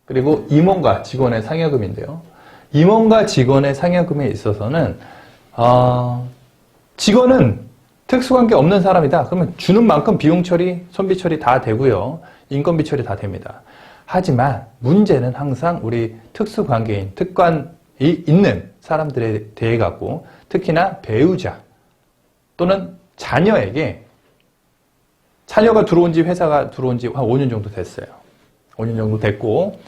그리고 임원과 직원의 상여금인데요. 임원과 직원의 상여금에 있어서는 직원은 특수관계 없는 사람이다. 그러면 주는 만큼 비용 처리, 손비 처리 다 되고요. 인건비 처리 다 됩니다. 하지만 문제는 항상 우리 특수관계인, 특관이 있는 사람들에 대해 갖고 특히나 배우자 또는 자녀에게 자녀가 들어온 지 회사가 들어온 지 한 5년 정도 됐어요. 5년 정도 됐고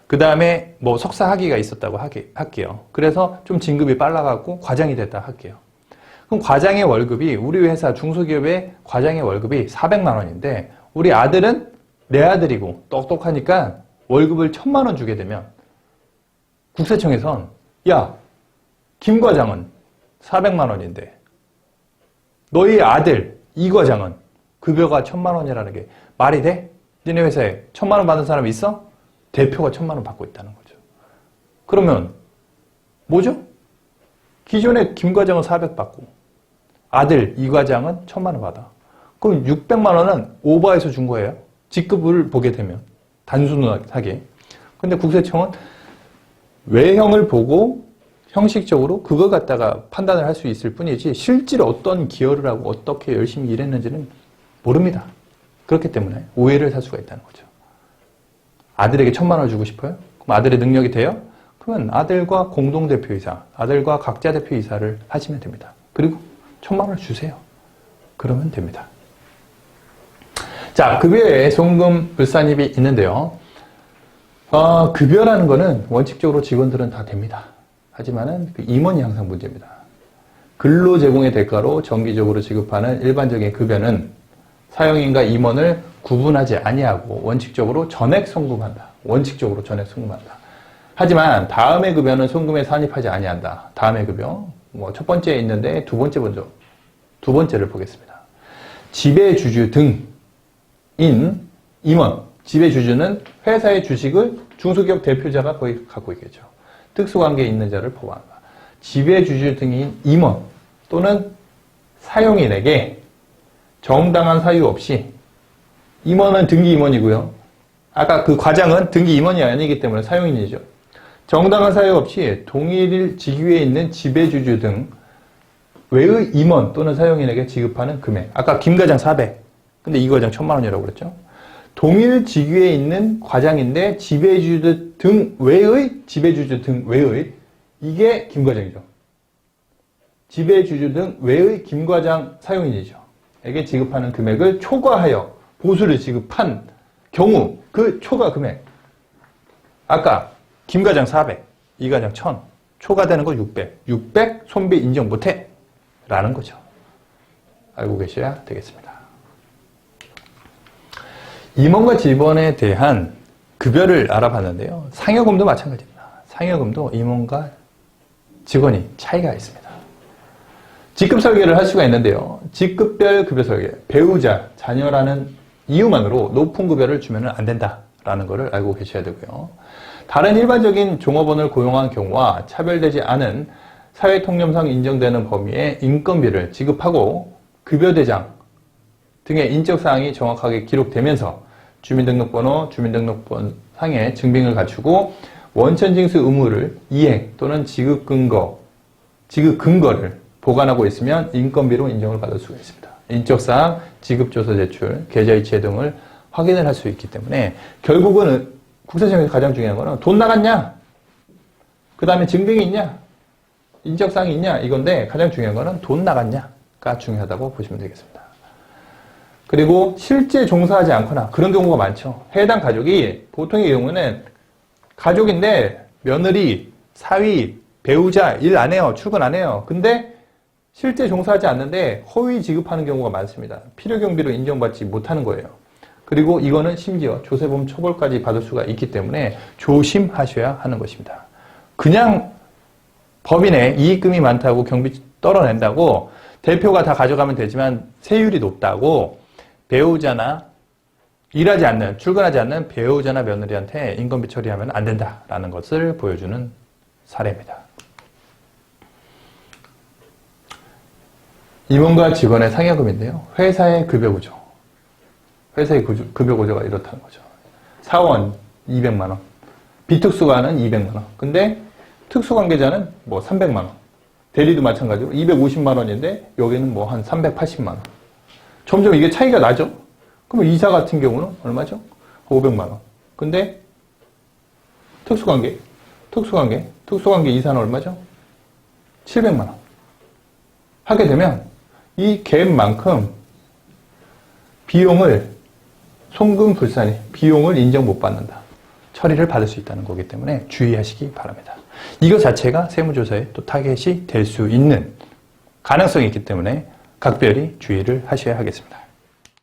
그 다음에 뭐 석사 학위가 있었다고 할게요. 그래서 좀 진급이 빨라갖고 과장이 됐다 할게요. 그럼 과장의 월급이 우리 회사 중소기업의 과장의 월급이 400만 원인데 우리 아들은 내 아들이고 똑똑하니까 월급을 1000만 원 주게 되면 국세청에선 야, 김 과장은 400만 원인데 너희 아들 이 과장은 급여가 1000만 원이라는 게 말이 돼? 니네 회사에 1000만 원 받는 사람 있어? 대표가 1000만 원 받고 있다는 거죠. 그러면 뭐죠? 기존에 김 과장은 400 받고 아들 이 과장은 1000만 원 받아. 그럼 600만 원은 오버해서 준 거예요. 직급을 보게 되면 단순하게. 근데 국세청은 외형을 보고 형식적으로 그거 갖다가 판단을 할 수 있을 뿐이지 실제로 어떤 기여를 하고 어떻게 열심히 일했는지는 모릅니다. 그렇기 때문에 오해를 살 수가 있다는 거죠. 아들에게 1000만 원을 주고 싶어요? 그럼 아들의 능력이 돼요? 그러면 아들과 공동대표이사, 아들과 각자 대표이사를 하시면 됩니다. 그리고 1000만 원을 주세요. 그러면 됩니다. 자, 급여에 송금 불산입이 있는데요. 급여라는 거는 원칙적으로 직원들은 다 됩니다. 하지만은 그 임원이 항상 문제입니다. 근로 제공의 대가로 정기적으로 지급하는 일반적인 급여는 사용인과 임원을 구분하지 아니하고 원칙적으로 전액 송금한다. 원칙적으로 전액 송금한다. 하지만 다음의 급여는 송금에 산입하지 아니한다. 다음의 급여 뭐 첫 번째에 있는데 두 번째를 보겠습니다. 지배주주 등인 임원, 지배주주는 회사의 주식을 중소기업 대표자가 거의 갖고 있겠죠. 특수관계에 있는 자를 포함한다. 지배주주 등인 임원 또는 사용인에게 정당한 사유 없이 임원은 등기 임원이고요. 아까 그 과장은 등기 임원이 아니기 때문에 사용인이죠. 정당한 사유 없이 동일 직위에 있는 지배주주 등 외의 임원 또는 사용인에게 지급하는 금액. 아까 김 과장 400. 근데 이 과장 1000만 원이라고 그랬죠. 동일 직위에 있는 과장인데 지배주주 등 외의 이게 김 과장이죠. 지배주주 등 외의 김 과장 사용인이죠. 에게 지급하는 금액을 초과하여 보수를 지급한 경우 그 초과 금액. 아까 김 과장 400, 이 과장 1000, 초과되는 거 600. 600 손비 인정 못해 라는 거죠. 알고 계셔야 되겠습니다. 임원과 직원에 대한 급여를 알아봤는데요. 상여금도 마찬가지입니다. 상여금도 임원과 직원이 차이가 있습니다. 직급 설계를 할 수가 있는데요. 직급별 급여 설계, 배우자, 자녀라는 이유만으로 높은 급여를 주면 안 된다라는 것을 알고 계셔야 되고요. 다른 일반적인 종업원을 고용한 경우와 차별되지 않은 사회통념상 인정되는 범위의 인건비를 지급하고 급여대장 등의 인적사항이 정확하게 기록되면서 주민등록번호, 주민등록번 상의 증빙을 갖추고 원천징수 의무를 이행 또는 지급 근거를 보관하고 있으면 인건비로 인정을 받을 수가 있습니다. 인적사항, 지급조서 제출, 계좌이체 등을 확인을 할 수 있기 때문에 결국은 국세청에서 가장 중요한 거는 돈 나갔냐? 그 다음에 증빙이 있냐? 인적사항이 있냐? 이건데 가장 중요한 거는 돈 나갔냐가 중요하다고 보시면 되겠습니다. 그리고 실제 종사하지 않거나 그런 경우가 많죠. 해당 가족이 보통의 경우는 가족인데 며느리, 사위, 배우자 일 안 해요. 출근 안 해요. 근데 실제 종사하지 않는데 허위 지급하는 경우가 많습니다. 필요경비로 인정받지 못하는 거예요. 그리고 이거는 심지어 조세범 처벌까지 받을 수가 있기 때문에 조심하셔야 하는 것입니다. 그냥 법인에 이익금이 많다고 경비 떨어낸다고 대표가 다 가져가면 되지만 세율이 높다고 배우자나 일하지 않는, 출근하지 않는 배우자나 며느리한테 인건비 처리하면 안 된다라는 것을 보여주는 사례입니다. 임원과 직원의 상여금인데요. 회사의 급여구조. 회사의 급여구조가 이렇다는 거죠. 사원 200만 원, 비특수관은 200만 원. 근데 특수관계자는 뭐 300만 원. 대리도 마찬가지로 250만 원인데 여기는 뭐 한 380만 원. 점점 이게 차이가 나죠? 그러면 이사 같은 경우는 얼마죠? 500만 원. 근데 특수관계 이사는 얼마죠? 700만 원. 하게 되면 이 갭만큼 비용을 송금불산이 비용을 인정 못 받는다. 처리를 받을 수 있다는 거기 때문에 주의하시기 바랍니다. 이거 자체가 세무조사에 또 타겟이 될 수 있는 가능성이 있기 때문에 각별히 주의를 하셔야 하겠습니다.